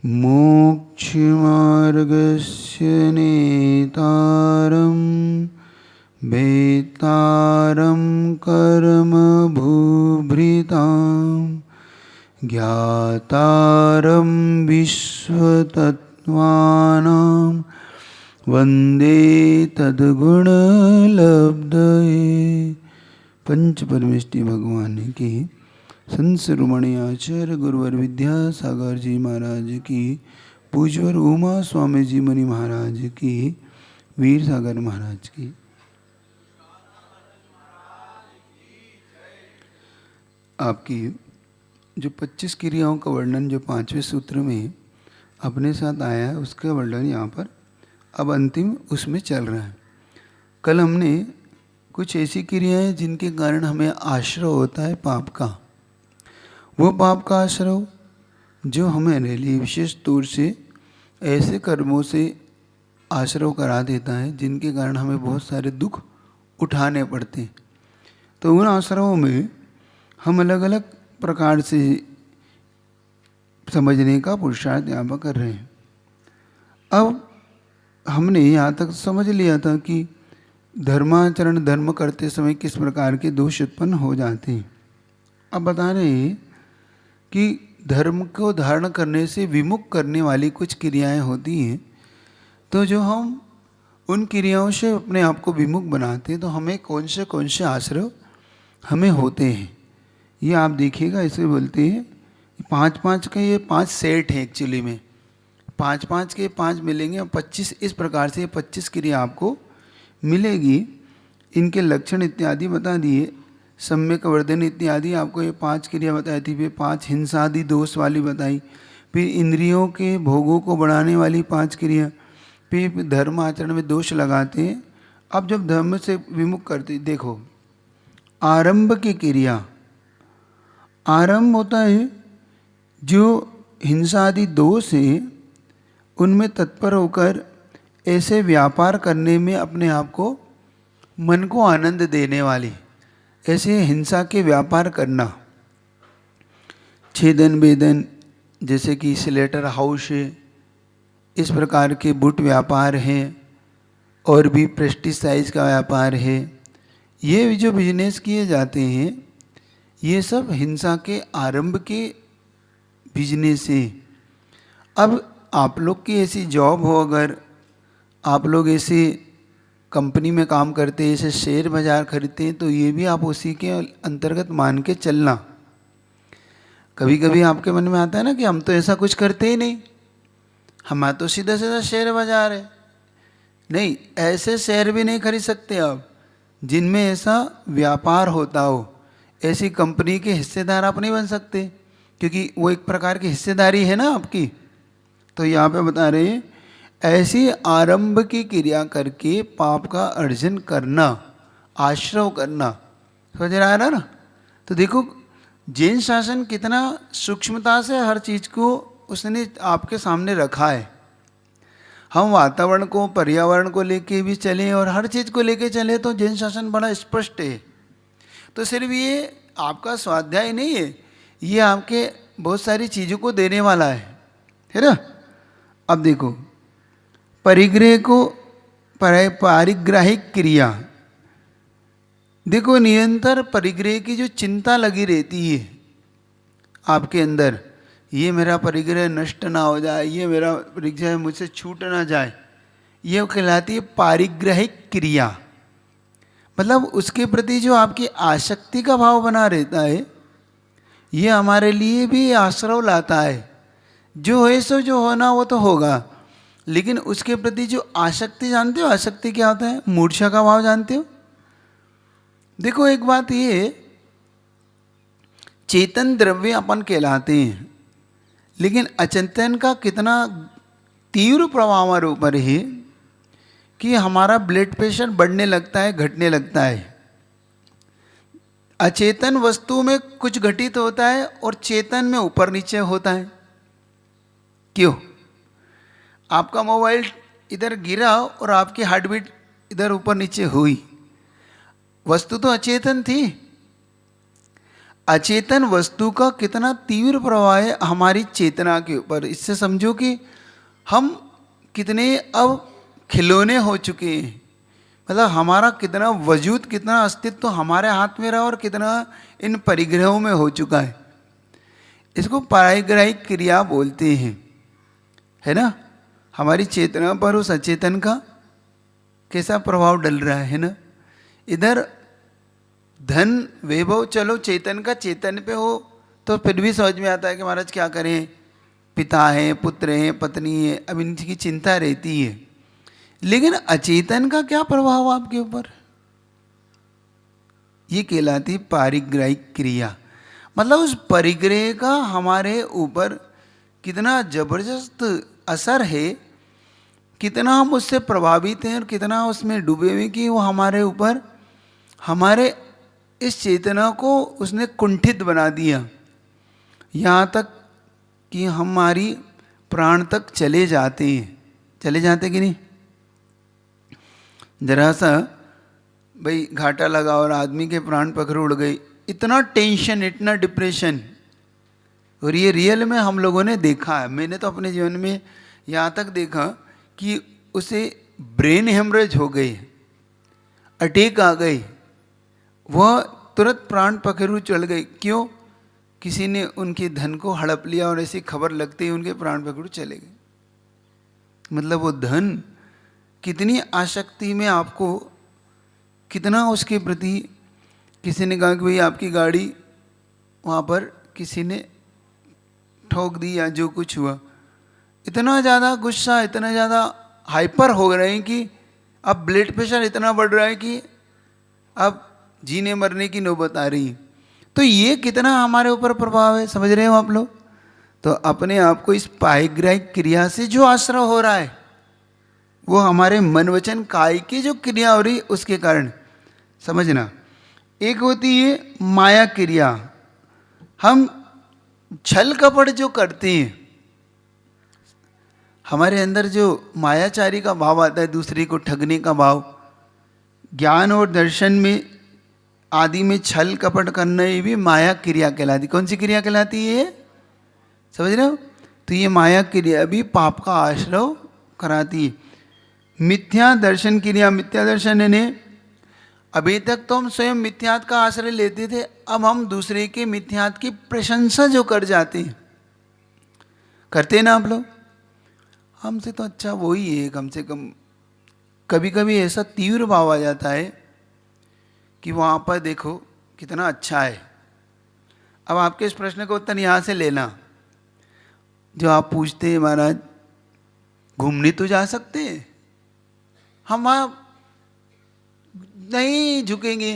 मोक्षमार्गस्य नेतारं वेत्तारं कर्मभूभृतां ज्ञातारं विश्वतत्त्वानां वन्दे तद्गुणलब्धये। पंच परमेष्टि भगवान की, संत शिरोमणि आचार्य गुरुवर विद्यासागर जी महाराज की, पूज्यवर उमा स्वामी जी मुनि महाराज की, वीर सागर महाराज की। आपकी जो 25 क्रियाओं का वर्णन जो 5वें सूत्र में अपने साथ आया है, उसका वर्णन यहाँ पर अब अंतिम उसमें चल रहा है। कल हमने कुछ ऐसी क्रियाएं जिनके कारण हमें आश्रय होता है पाप का, वो पाप का आश्रय जो हमारे लिए विशेष तौर से ऐसे कर्मों से आश्रय करा देता है जिनके कारण हमें बहुत सारे दुख उठाने पड़ते हैं। तो उन आश्रयों में हम अलग अलग प्रकार से समझने का पुरुषार्थ यहाँ पर कर रहे हैं। अब हमने यहाँ तक समझ लिया था कि धर्माचरण धर्म करते समय किस प्रकार के दोष उत्पन्न हो जाते हैं। अब बता रहे हैं कि धर्म को धारण करने से विमुख करने वाली कुछ क्रियाएं होती हैं। तो जो हम उन क्रियाओं से अपने आप को विमुख बनाते हैं तो हमें कौन से आश्रय हमें होते हैं, ये आप देखिएगा। इसे बोलते हैं 5-5 का, ये 5 सेट हैं एक्चुअली में, 5-5 के 5 मिलेंगे और 25 इस प्रकार से 25 क्रिया आपको मिलेगी। इनके लक्षण इत्यादि बता दिए, सम्यक वर्धन इत्यादि आपको ये 5 क्रिया बताई थी। फिर 5 हिंसादि दोष वाली बताई, फिर इंद्रियों के भोगों को बढ़ाने वाली 5 क्रिया, फिर धर्म आचरण में दोष लगाते हैं। अब जब धर्म से विमुख करते, देखो आरंभ की क्रिया, आरंभ होता है जो हिंसादि दोष हैं उनमें तत्पर होकर ऐसे व्यापार करने में अपने आप को, मन को आनंद देने वाली ऐसे हिंसा के व्यापार करना, छेदन बेदन जैसे कि स्लेटर हाउस है, इस प्रकार के बुट व्यापार हैं, और भी पेस्टिसाइड का व्यापार है। ये जो बिजनेस किए जाते हैं ये सब हिंसा के आरंभ के बिजनेस है। अब आप लोग की ऐसी जॉब हो, अगर आप लोग ऐसे कंपनी में काम करते हैं, ऐसे शेयर बाजार खरीदते हैं, तो ये भी आप उसी के अंतर्गत मान के चलना। कभी कभी आपके मन में आता है ना कि हम तो ऐसा कुछ करते ही नहीं, हमारा तो सीधा सीधा शेयर बाजार है। नहीं, ऐसे शेयर भी नहीं खरीद सकते आप जिनमें ऐसा व्यापार होता हो। ऐसी कंपनी के हिस्सेदार आप नहीं बन सकते, क्योंकि वो एक प्रकार की हिस्सेदारी है ना आपकी। तो यहाँ पे बता रहे हैं ऐसी आरंभ की क्रिया करके पाप का अर्जन करना, आश्रव करना। समझ रहा है ना? तो देखो जैन शासन कितना सूक्ष्मता से हर चीज़ को उसने आपके सामने रखा है। हम वातावरण को, पर्यावरण को लेके भी चलें और हर चीज़ को लेके चलें तो जैन शासन बड़ा स्पष्ट है। तो सिर्फ ये आपका स्वाध्याय नहीं है, ये आपके बहुत सारी चीज़ों को देने वाला है ना। अब देखो परिग्रह को, पारिग्राहिक क्रिया, देखो निरंतर परिग्रह की जो चिंता लगी रहती है आपके अंदर, ये मेरा परिग्रह नष्ट ना हो जाए, ये मेरा परिग्रह मुझसे छूट ना जाए, ये कहलाती है पारिग्राहिक क्रिया। मतलब उसके प्रति जो आपकी आसक्ति का भाव बना रहता है, ये हमारे लिए भी आश्रय लाता है। जो है सो जो होना वो तो होगा, लेकिन उसके प्रति जो आसक्ति, जानते हो आसक्ति क्या होता है? मूर्छा का भाव जानते हो? देखो एक बात ये, चेतन द्रव्य अपन कहलाते हैं, लेकिन अचेतन का कितना तीव्र प्रभाव हमारे ऊपर है कि हमारा ब्लड प्रेशर बढ़ने लगता है, घटने लगता है। अचेतन वस्तु में कुछ घटित होता है और चेतन में ऊपर नीचे होता है। क्यों? आपका मोबाइल इधर गिरा और आपकी हार्ट बीट इधर ऊपर नीचे हुई, वस्तु तो अचेतन थी। अचेतन वस्तु का कितना तीव्र प्रभाव है हमारी चेतना के ऊपर। इससे समझो कि हम कितने अब खिलौने हो चुके हैं, मतलब हमारा कितना वजूद, कितना अस्तित्व हमारे हाथ में रहा और कितना इन परिग्रहों में हो चुका है। इसको पारिग्राहिक क्रिया बोलते हैं, है ना। हमारी चेतना पर उस अचेतन का कैसा प्रभाव डल रहा है ना। इधर धन वैभव चलो चेतन का चेतन पे हो तो फिर भी समझ में आता है कि महाराज क्या करें, पिता हैं, पुत्र हैं, पत्नी है, अब इनकी चिंता रहती है। लेकिन अचेतन का क्या प्रभाव आपके ऊपर, ये कहलाती पारिग्राहिक क्रिया। मतलब उस परिग्रह का हमारे ऊपर कितना जबरदस्त असर है, कितना हम उससे प्रभावित हैं और कितना उसमें डूबे हुए कि वो हमारे ऊपर, हमारे इस चेतना को उसने कुंठित बना दिया, यहाँ तक कि हमारी प्राण तक चले जाते हैं। चले जाते कि नहीं। जरा सा भाई घाटा लगा और आदमी के प्राण पखेरु उड़ गई, इतना टेंशन, इतना डिप्रेशन। और ये रियल में हम लोगों ने देखा है, मैंने तो अपने जीवन में यहाँ तक देखा कि उसे ब्रेन हेमरेज हो गई, अटैक आ गई, वह तुरंत प्राण पखेरु चल गई। क्यों? किसी ने उनके धन को हड़प लिया और ऐसी खबर लगते ही उनके प्राण पखेरु चले गए। मतलब वो धन कितनी आसक्ति में आपको, कितना उसके प्रति, किसी ने कहा कि भाई आपकी गाड़ी वहाँ पर किसी ने ठोक दी या जो कुछ हुआ, इतना ज़्यादा गुस्सा, इतना ज़्यादा हाइपर हो रहे हैं कि अब ब्लड प्रेशर इतना बढ़ रहा है कि अब जीने मरने की नौबत आ रही है। तो ये कितना हमारे ऊपर प्रभाव है, समझ रहे हो आप लोग। तो अपने आप को इस पारिग्राहिक क्रिया से जो आश्रय हो रहा है वो हमारे मन वचन काय की जो क्रिया हो रही उसके कारण समझना। एक होती है माया क्रिया, हम छल कपट जो करते हैं, हमारे अंदर जो मायाचारी का भाव आता है, दूसरे को ठगने का भाव, ज्ञान और दर्शन में आदि में छल कपट करना, ये भी माया क्रिया कहलाती। कौन सी क्रिया कहलाती है, समझ रहे हो। तो ये माया क्रिया भी पाप का आश्रय कराती है। मिथ्या दर्शन क्रिया, मिथ्या दर्शन यानी अभी तक तो हम स्वयं मिथ्यात का आश्रय लेते थे, अब हम दूसरे के मिथ्यात की प्रशंसा जो कर जाते हैं, करते हैं ना आप लोग। हमसे तो अच्छा वही है, कम से कम। कभी कभी ऐसा तीव्र भाव आ जाता है कि वहाँ पर देखो कितना अच्छा है। अब आपके इस प्रश्न का उत्तर यहाँ से लेना, जो आप पूछते हैं महाराज घूमने तो जा सकते हैं, हम आप नहीं झुकेंगे,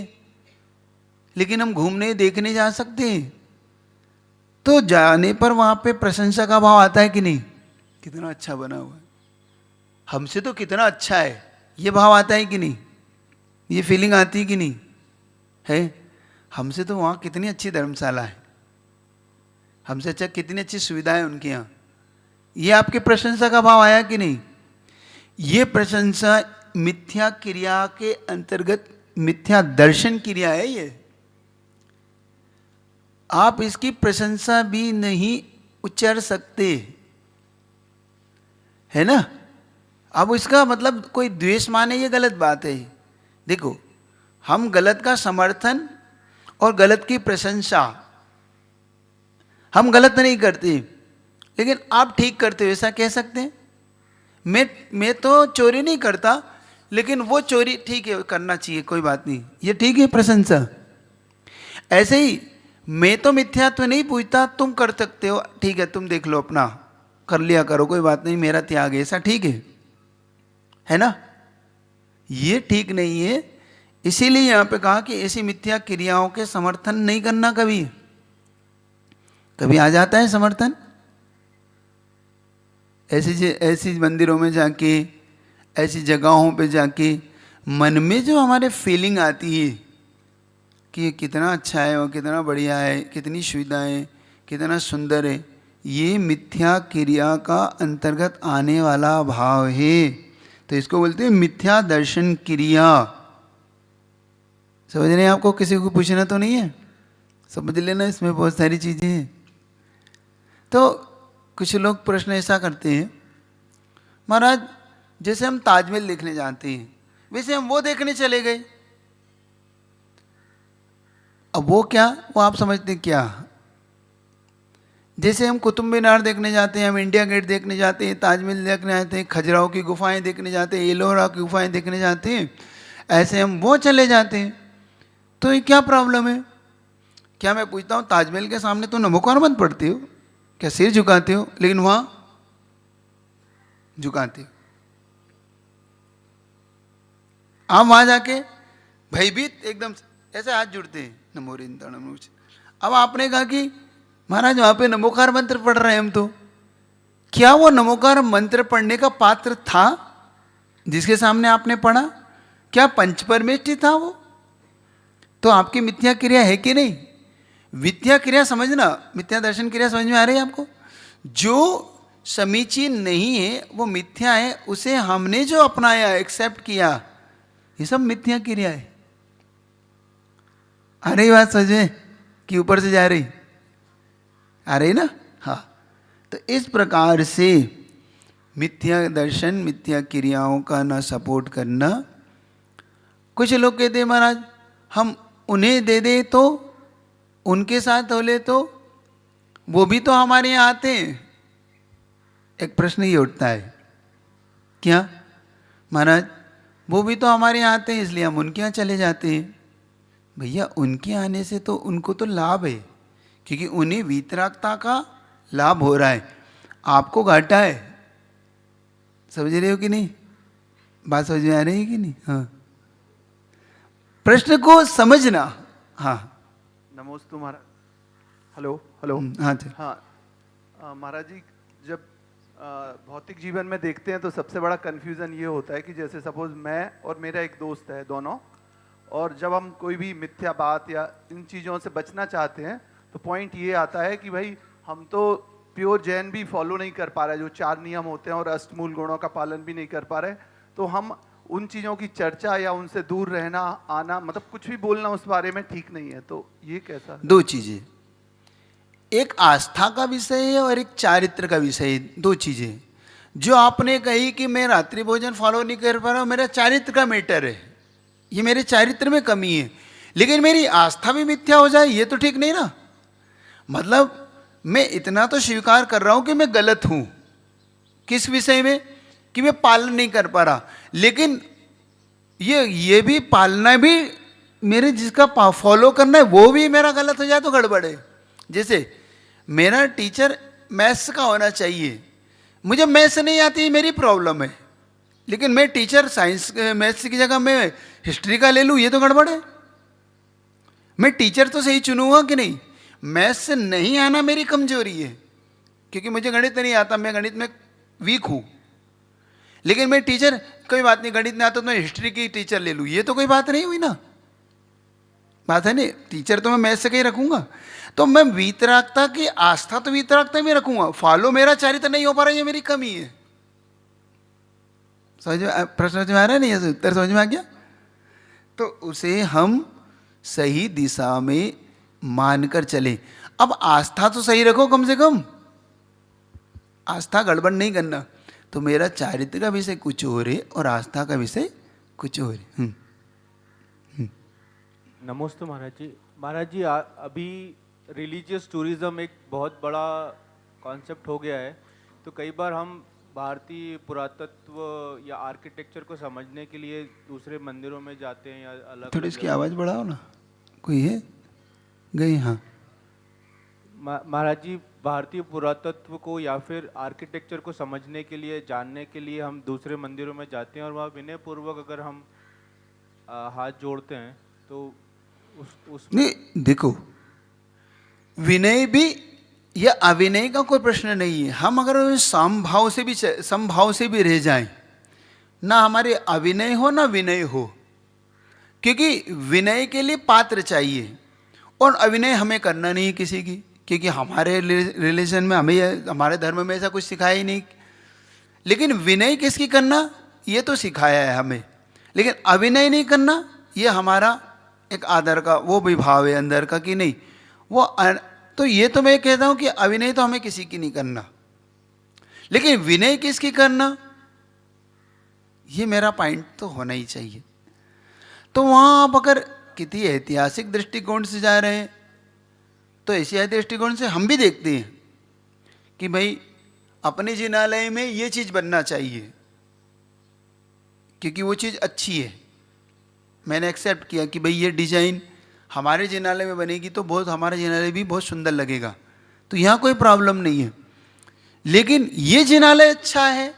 लेकिन हम घूमने देखने जा सकते हैं। तो जाने पर वहाँ पे प्रशंसा का भाव आता है कि नहीं, कितना अच्छा बना हुआ है, हमसे तो कितना अच्छा है, ये भाव आता है कि नहीं, ये फीलिंग आती है कि नहीं है। हमसे तो वहाँ कितनी अच्छी धर्मशाला है, हमसे अच्छा कितनी अच्छी सुविधाएं उनके यहाँ, ये आपकी प्रशंसा का भाव आया कि नहीं। ये प्रशंसा मिथ्या क्रिया के अंतर्गत मिथ्या दर्शन क्रिया है। ये आप इसकी प्रशंसा भी नहीं उच्चार सकते, है ना। अब इसका मतलब कोई द्वेष माने, ये गलत बात है। देखो, हम गलत का समर्थन और गलत की प्रशंसा, हम गलत नहीं करते, लेकिन आप ठीक करते हो ऐसा कह सकते हैं। मैं तो चोरी नहीं करता, लेकिन वो चोरी ठीक है, करना चाहिए, कोई बात नहीं, ये ठीक है प्रशंसा। ऐसे ही मैं तो मिथ्यात्व नहीं पूछता, तुम कर सकते हो, ठीक है, तुम देख लो अपना कर लिया करो, कोई बात नहीं, मेरा त्याग है, ऐसा ठीक है ना। ये ठीक नहीं है। इसीलिए यहाँ पे कहा कि ऐसी मिथ्या क्रियाओं के समर्थन नहीं करना। कभी कभी आ जाता है समर्थन, ऐसी मंदिरों में जाके, ऐसी जगहों पे जाके मन में जो हमारे फीलिंग आती है कि ये कितना अच्छा है और कितना बढ़िया है, कितनी सुविधाएं, कितना सुंदर है, ये मिथ्या क्रिया का अंतर्गत आने वाला भाव है। तो इसको बोलते हैं मिथ्या दर्शन क्रिया। समझ रहे हैं आपको, किसी को पूछना तो नहीं है, समझ लेना, इसमें बहुत सारी चीज़ें हैं। तो कुछ लोग प्रश्न ऐसा करते हैं, महाराज जैसे हम ताजमहल देखने जाते हैं वैसे हम वो देखने चले गए, अब वो क्या, वो आप समझते क्या? जैसे हम कुतुब मीनार देखने जाते हैं, हम इंडिया गेट देखने जाते हैं, ताजमहल देखने जाते हैं, खजुराहो की गुफाएं देखने जाते हैं, एलोरा की गुफाएं देखने जाते हैं, ऐसे हम वो चले जाते हैं। तो ये क्या प्रॉब्लम है? क्या मैं पूछता हूँ ताजमहल के सामने तो नमोकार बंद पड़ते हो क्या, सिर झुकाते हो, लेकिन वहाँ झुकाते हो। आप वहाँ जाके भयभीत एकदम ऐसे हाथ जुड़ते हैं, नमो रिंदा नमो। अब आपने कहा कि महाराज वहाँ पे नमोकार मंत्र पढ़ रहे हैं हम, तो क्या वो नमोकार मंत्र पढ़ने का पात्र था जिसके सामने आपने पढ़ा? क्या पंचपरमेष्ठी था वो? तो आपकी मिथ्या क्रिया है कि नहीं? मिथ्या क्रिया समझना, मिथ्या दर्शन क्रिया समझ में आ रही है आपको? जो समीचीन नहीं है वो मिथ्या है, उसे हमने जो अपनाया, एक्सेप्ट किया, ये सब मिथ्या क्रिया है। आ रही बात समझ में कि ऊपर से जा रही? आ रही ना? हाँ। तो इस प्रकार से मिथ्या दर्शन, मिथ्या क्रियाओं का ना सपोर्ट करना। कुछ लोग कहते हैं महाराज हम उन्हें दे दे तो, उनके साथ हो ले तो, वो भी तो हमारे यहाँ आते हैं। एक प्रश्न ये उठता है, क्या महाराज वो भी तो हमारे यहाँ आते हैं इसलिए हम उनके यहाँ चले जाते हैं। भैया उनके आने से तो उनको तो लाभ है, क्योंकि उन्हें वीतरागता का लाभ हो रहा है, आपको घाटा है। समझ रहे हो कि नहीं? बात समझ में आ रही है कि नहीं? हाँ, प्रश्न को समझना। हाँ नमोस्तु महाराज। Hello hello. हाँ जी। हाँ महाराज जी, जब भौतिक जीवन में देखते हैं तो सबसे बड़ा कन्फ्यूज़न ये होता है कि जैसे सपोज मैं और मेरा एक दोस्त है दोनों, और जब हम कोई भी मिथ्या बात या इन चीज़ों से बचना चाहते हैं तो पॉइंट ये आता है कि भाई हम तो प्योर जैन भी फॉलो नहीं कर पा रहे, जो 4 नियम होते हैं, और अष्टमूल गुणों का पालन भी नहीं कर पा रहे, तो हम उन चीज़ों की चर्चा या उनसे दूर रहना, आना, मतलब कुछ भी बोलना उस बारे में ठीक नहीं है। तो ये कैसा? दो चीजें, एक आस्था का विषय है और एक चारित्र का विषय है। दो चीजें जो आपने कही कि मैं रात्रि भोजन फॉलो नहीं कर पा रहा हूँ, मेरा चारित्र का मैटर है, ये मेरे चारित्र में कमी है। लेकिन मेरी आस्था भी मिथ्या हो जाए ये तो ठीक नहीं ना। मतलब मैं इतना तो स्वीकार कर रहा हूँ कि मैं गलत हूँ, किस विषय में, कि मैं पालन नहीं कर पा रहा, लेकिन ये भी पालना भी मेरे जिसका फॉलो करना है वो भी मेरा गलत हो जाए तो गड़बड़ है। जैसे मेरा टीचर मैथ्स का होना चाहिए, मुझे मैथ्स नहीं आती, मेरी प्रॉब्लम है, लेकिन मैं टीचर साइंस मैथ्स की जगह मैं हिस्ट्री का ले लूँ, ये तो गड़बड़ है। मैं टीचर तो सही चुनूंगा कि नहीं? मैथ्स नहीं आना मेरी कमजोरी है, क्योंकि मुझे गणित नहीं आता, मैं गणित में वीक हूँ, लेकिन मैं टीचर, कोई बात नहीं गणित नहीं आता तो मैं हिस्ट्री की टीचर ले लूँ, ये तो कोई बात नहीं हुई ना। बात है नहीं, टीचर तो मैं मैथ्स से कहीं रखूंगा। तो मैं वीतरागता की आस्था तो वीतरागता में रखूंगा, फॉलो मेरा चारित्र नहीं हो पा रहा, ये मेरी कमी है। समझ में, प्रश्न समझ में आ रहा है? नहीं है उत्तर समझ में आ गया? तो उसे हम सही दिशा में मानकर चले। अब आस्था तो सही रखो, कम से कम आस्था गड़बड़ नहीं करना। तो मेरा चारित्र का विषय कुछ और है और आस्था का विषय कुछ और है। नमस्ते महाराज जी। महाराज जी अभी रिलीजियस टूरिज्म एक बहुत बड़ा कॉन्सेप्ट हो गया है, तो कई बार हम भारतीय पुरातत्व या आर्किटेक्चर को समझने के लिए दूसरे मंदिरों में जाते हैं या अलग। थोड़ी इसकी आवाज़ बढ़ाओ ना, कोई है गई? हाँ महाराज जी, भारतीय पुरातत्व को या फिर आर्किटेक्चर को समझने के लिए, जानने के लिए हम दूसरे मंदिरों में जाते हैं, और वहाँ विनय पूर्वक अगर हम हाथ जोड़ते हैं तो उस नहीं, देखो विनय भी या अविनय का कोई प्रश्न नहीं है। हम अगर समभाव से भी रह जाएं, ना हमारे अविनय हो ना विनय हो, क्योंकि विनय के लिए पात्र चाहिए और अविनय हमें करना नहीं किसी की, क्योंकि हमारे रिलीजन में, हमें हमारे धर्म में ऐसा कुछ सिखाया ही नहीं। लेकिन विनय किसकी करना ये तो सिखाया है हमें, लेकिन अविनय नहीं करना ये हमारा एक आदर का वो भी भाव है अंदर का कि नहीं, तो ये तो मैं कहता हूं कि अविनय तो हमें किसी की नहीं करना, लेकिन विनय किसकी करना, ये मेरा पॉइंट तो होना ही चाहिए। तो वहां आप अगर किसी ऐतिहासिक दृष्टिकोण से जा रहे हैं तो ऐतिहासिक दृष्टिकोण से हम भी देखते हैं कि भाई अपने जिनालय में ये चीज़ बनना चाहिए क्योंकि वो चीज़ अच्छी है, मैंने एक्सेप्ट किया कि भाई ये डिजाइन हमारे जिनालय में बनेगी तो बहुत, हमारा जिनालय भी बहुत सुंदर लगेगा, तो यहाँ कोई प्रॉब्लम नहीं है। लेकिन ये जिनालय अच्छा है,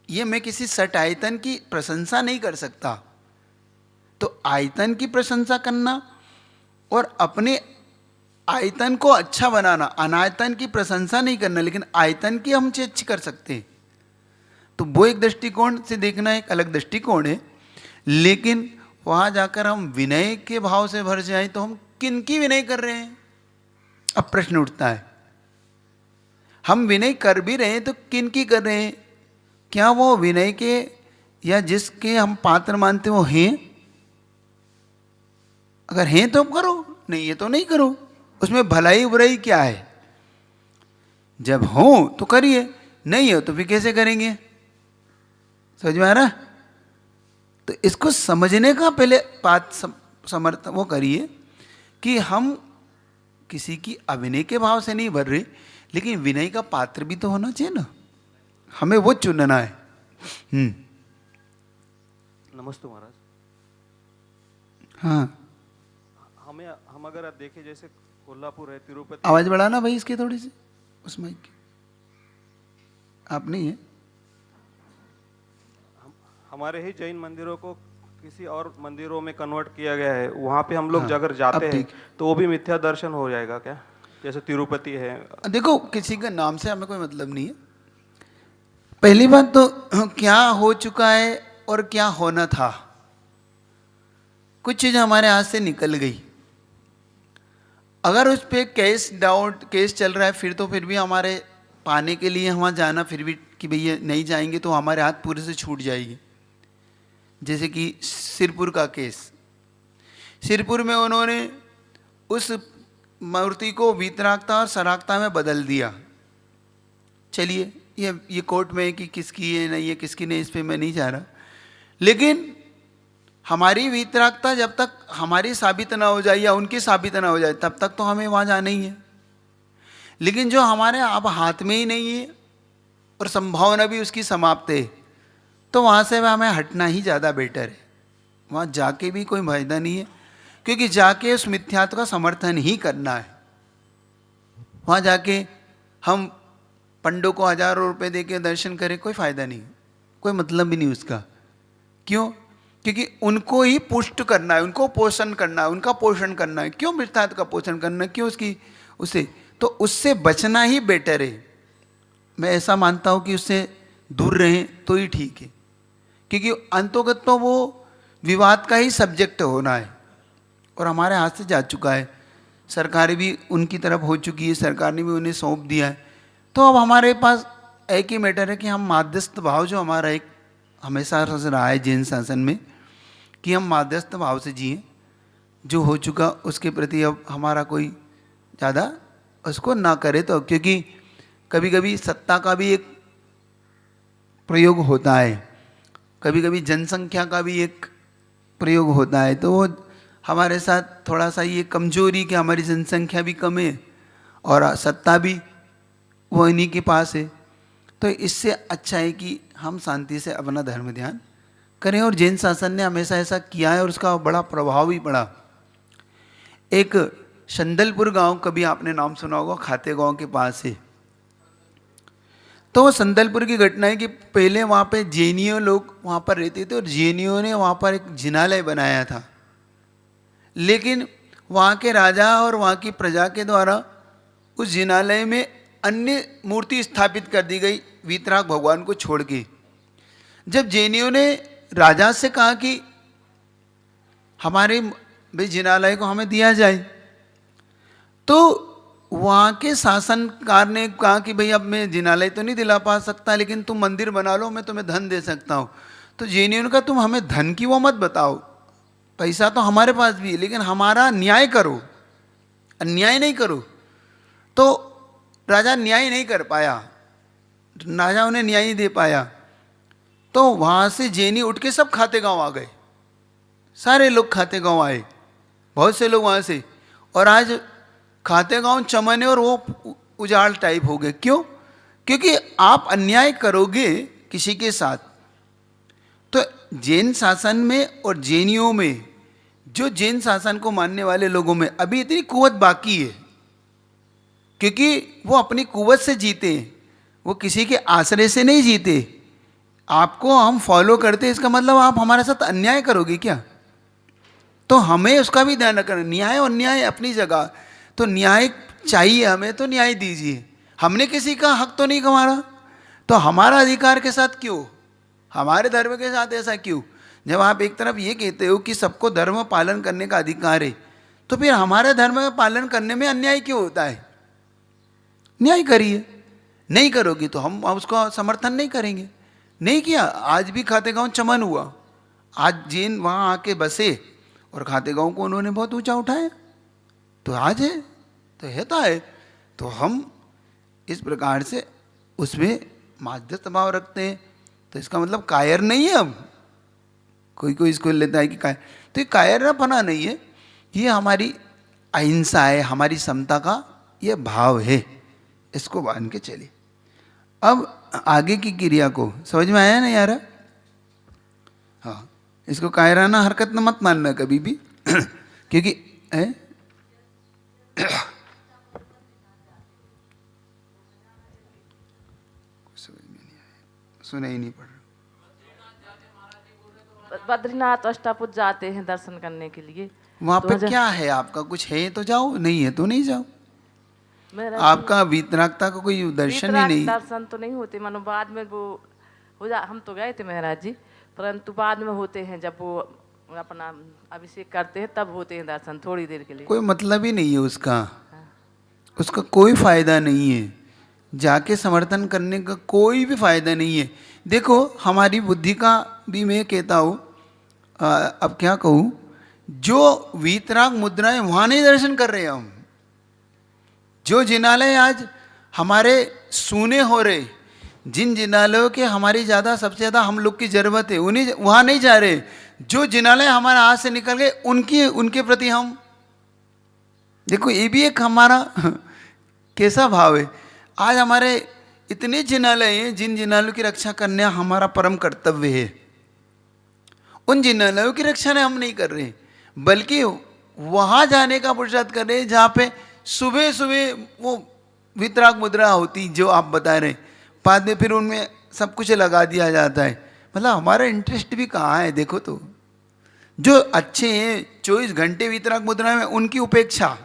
ये मैं किसी सट आयतन की प्रशंसा नहीं कर सकता। तो आयतन की प्रशंसा करना और अपने आयतन को अच्छा बनाना, अनायतन की प्रशंसा नहीं करना, लेकिन आयतन की हम चीज अच्छी कर सकते हैं। तो वो एक दृष्टिकोण से देखना एक अलग दृष्टिकोण है। लेकिन वहां जाकर हम विनय के भाव से भर जाए तो हम किन की विनय कर रहे हैं, अब प्रश्न उठता है। हम विनय कर भी रहे हैं तो किन की कर रहे हैं, क्या वो विनय के या जिसके हम पात्र मानते वो हैं? अगर हैं तो करो, नहीं है तो नहीं करो, उसमें भलाई बुराई क्या है? जब हो तो करिए, नहीं हो तो फिर कैसे करेंगे? समझ में आ रहा? तो इसको समझने का पहले बात समर्थन वो करिए कि हम किसी की अविनय के भाव से नहीं भर रहे, लेकिन विनय का पात्र भी तो होना चाहिए ना, हमें वो चुनना है। नमस्ते महाराज। हाँ, हम अगर आप देखें जैसे कोल्हापुर है, तिरुपति, आवाज बढ़ाना भाई इसके थोड़ी सी, उस माइक की। आप नहीं है? हमारे ही जैन मंदिरों को किसी और मंदिरों में कन्वर्ट किया गया है, वहाँ पे हम लोग हाँ, अगर जाते अब हैं ठीक। तो वो भी मिथ्या दर्शन हो जाएगा क्या? जैसे तिरुपति है। देखो, किसी के नाम से हमें कोई मतलब नहीं है। पहली बात तो क्या हो चुका है और क्या होना था, कुछ चीज हमारे हाथ से निकल गई। अगर उस पर केस चल रहा है फिर भी हमारे पाने के लिए वहाँ जाना फिर भी कि भैया नहीं जाएंगे तो हमारे हाथ पूरे से छूट जाएगी। जैसे कि सिरपुर का केस, सिरपुर में उन्होंने उस मूर्ति को वीतरागता और सरागता में बदल दिया। चलिए ये कोर्ट में है कि किसकी है नहीं है, किसकी नहीं, इस पे मैं नहीं जा रहा। लेकिन हमारी वीतरागता जब तक हमारी साबित ना हो जाए या उनकी साबित ना हो जाए तब तक तो हमें वहाँ जाना ही है। लेकिन जो हमारे अब हाथ में ही नहीं है और संभावना भी उसकी समाप्त है, तो वहाँ से हमें हटना ही ज़्यादा बेटर है। वहाँ जाके भी कोई फायदा नहीं है, क्योंकि जाके उस मिथ्यात्व का समर्थन ही करना है। वहाँ जाके हम पंडों को हजारों रुपए दे के दर्शन करें, कोई फायदा नहीं, कोई मतलब भी नहीं उसका। क्यों? क्योंकि उनको ही पुष्ट करना है, उनको पोषण करना है, उनका पोषण करना है। क्यों मिथ्यात्व का पोषण करना है? क्यों उसकी उसे, तो उससे बचना ही बेटर है। मैं ऐसा मानता हूँ कि उससे दूर रहें तो ही ठीक है, क्योंकि अंतोगत तो वो विवाद का ही सब्जेक्ट होना है और हमारे हाथ से जा चुका है। सरकार भी उनकी तरफ हो चुकी है, सरकार ने भी उन्हें सौंप दिया है। तो अब हमारे पास एक ही मैटर है कि हम माध्यस्थ भाव, जो हमारा एक हमेशा से रहा है जैन शासन में, कि हम माध्यस्थ भाव से जिए। जो हो चुका उसके प्रति अब हमारा कोई ज़्यादा उसको ना करे, तो क्योंकि कभी कभी सत्ता का भी एक प्रयोग होता है, कभी कभी जनसंख्या का भी एक प्रयोग होता है। तो वो हमारे साथ थोड़ा सा ये कमजोरी कि हमारी जनसंख्या भी कम है और सत्ता भी वो इन्हीं के पास है। तो इससे अच्छा है कि हम शांति से अपना धर्म ध्यान करें। और जैन शासन ने हमेशा ऐसा किया है और उसका बड़ा प्रभाव भी पड़ा। एक संदलपुर गांव, कभी आपने नाम सुना होगा, खाते गांव के पास है। तो संदलपुर की घटना है कि पहले वहाँ पे जैनियों लोग वहाँ पर रहते थे और जैनियों ने वहाँ पर एक जिनालय बनाया था। लेकिन वहाँ के राजा और वहाँ की प्रजा के द्वारा उस जिनालय में अन्य मूर्ति स्थापित कर दी गई वीतराग भगवान को छोड़ के। जब जैनियों ने राजा से कहा कि हमारे भाई जिनालय को हमें दिया जाए, तो वहाँ के शासनकार ने कहा कि भाई अब मैं जिनालय तो नहीं दिला पा सकता, लेकिन तुम मंदिर बना लो, मैं तुम्हें धन दे सकता हूँ। तो जैनियों ने कहा तुम हमें धन की वो मत बताओ, पैसा तो हमारे पास भी है, लेकिन हमारा न्याय करो। अन्याय नहीं करो। तो राजा न्याय नहीं कर पाया, राजा उन्हें न्याय नहीं दे पाया, तो वहाँ से जैनी उठ के सब खाते गांव आ गए, सारे लोग खाते गांव आए, बहुत से लोग वहाँ से। और आज खाते गांव चमन है और वो उजाड़ टाइप हो गए। क्यों? क्योंकि आप अन्याय करोगे किसी के साथ। तो जैन शासन में और जैनियों में, जो जैन शासन को मानने वाले लोगों में अभी इतनी कुवत बाकी है, क्योंकि वो अपनी कुवत से जीते हैं, वो किसी के आश्रय से नहीं जीते। आपको हम फॉलो करते, इसका मतलब आप हमारे साथ अन्याय करोगे क्या? तो हमें उसका भी ध्यान रखना। न्याय और अन्याय अपनी जगह, तो न्याय चाहिए हमें, तो न्याय दीजिए। हमने किसी का हक तो नहीं गंवारा, तो हमारा अधिकार के साथ क्यों, हमारे धर्म के साथ ऐसा क्यों? जब आप एक तरफ ये कहते हो कि सबको धर्म पालन करने का अधिकार है, तो फिर हमारे धर्म का पालन करने में अन्याय क्यों होता है? न्याय करिए। नहीं करोगे तो हम उसका समर्थन नहीं करेंगे। नहीं किया, आज भी खातेगांव चमन हुआ, आज जैन वहाँ आके बसे और खातेगांव को उन्होंने बहुत ऊंचा उठाया, तो आज है, तो हेता है। तो हम इस प्रकार से उसमें मध्यस्थ भाव रखते हैं। तो इसका मतलब कायर नहीं है। अब कोई इसको लेता है कि कायर, तो ये कायर पना नहीं है, ये हमारी अहिंसा है, हमारी समता का ये भाव है, इसको मान के चलिए। अब आगे की क्रिया को समझ में आया ना यार? हाँ, इसको कायराना हरकत न मत मानना कभी भी क्योंकि सुना ही नहीं पड़ रहा। बद्रीनाथ अष्टापुर जाते हैं दर्शन करने के लिए। वहाँ तो पे क्या है आपका? कुछ है तो जाओ, नहीं है तो नहीं जाओ। मेरा आपका वीतरागता का कोई दर्शन ही नहीं। दर्शन तो नहीं होते, मानो बाद में वो हो जा। हम तो गए थे महाराज जी, परंतु बाद में होते हैं, जब वो अपना अभिषेक करते हैं तब होते हैं दर्शन, थोड़ी देर के लिए। कोई मतलब ही नहीं है उसका, उसका कोई फायदा नहीं है, जाके समर्थन करने का कोई भी फायदा नहीं है। देखो हमारी बुद्धि का भी मैं कहता हूँ, अब क्या कहूँ, जो वीतराग मुद्राएं वहाँ नहीं दर्शन कर रहे हम, जो जिनालय आज हमारे सूने हो रहे, जिन जिनालयों के हमारी ज़्यादा सबसे ज़्यादा हम लोग की ज़रूरत है, उन्हीं वहाँ नहीं जा रहे। जो जिनालय हमारे हाथ से निकल गए उनके प्रति हम, देखो ये भी एक हमारा कैसा भाव है। आज हमारे इतने जिनालय हैं, जिन जिनालयों की रक्षा करना हमारा परम कर्तव्य है, उन जिनालयों की रक्षा ने हम नहीं कर रहे, बल्कि वहाँ जाने का पुरुषार्थ कर रहे हैं जहाँ पे सुबह सुबह वो वितराग मुद्रा होती जो आप बता रहे, बाद में फिर उनमें सब कुछ लगा दिया जाता है। मतलब हमारा इंटरेस्ट भी कहाँ है? देखो तो जो अच्छे हैं 24 घंटे वितराग मुद्रा में, उनकी उपेक्षा,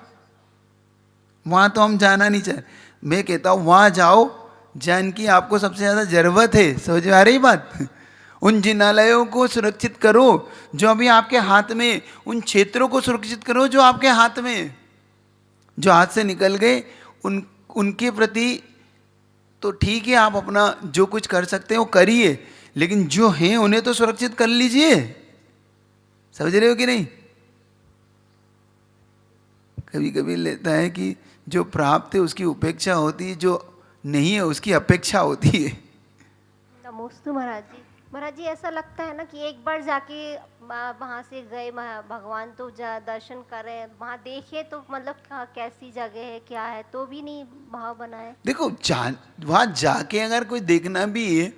वहाँ तो हम जाना नहीं चाहते। मैं कहता हूँ वहाँ जाओ जैन की आपको सबसे ज़्यादा ज़रूरत है। समझ में आ रही बात? उन जिनालयों को सुरक्षित करो जो अभी आपके हाथ में, उन क्षेत्रों को सुरक्षित करो जो आपके हाथ में, जो हाथ से निकल गए उनके प्रति तो ठीक है, आप अपना जो कुछ कर सकते हैं वो करिए, लेकिन जो हैं उन्हें तो सुरक्षित कर लीजिए। समझ रहे हो कि नहीं? कभी कभी लेता है कि जो प्राप्त है उसकी उपेक्षा होती है, जो नहीं है उसकी अपेक्षा होती है। नमोस्तु महाराज जी। महाराज जी ऐसा लगता है ना कि एक बार जाके वहाँ से गए भगवान तो दर्शन करें, वहाँ देखे तो मतलब कैसी जगह है क्या है, तो भी नहीं भाव बनाए। देखो वहाँ जाके अगर कोई देखना भी है